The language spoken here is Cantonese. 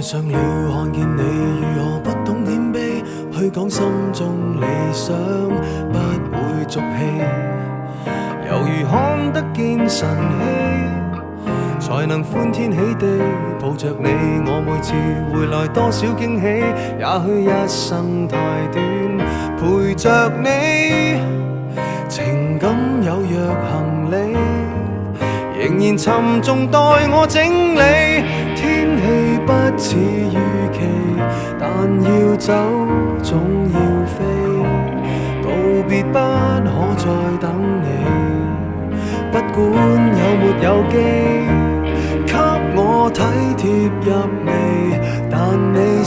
愛上了看見你如何不懂謙卑，去講心中理想不會俗氣，猶如看得見晨曦，才能歡天喜地抱着你。我每次回來多少驚喜，也許一生太短，陪着你，情感有若行李，仍然沉重待我整理。天氣不似預期，但要走總要飛，道別不可再等你，不管有沒有機，給我體貼入微，但你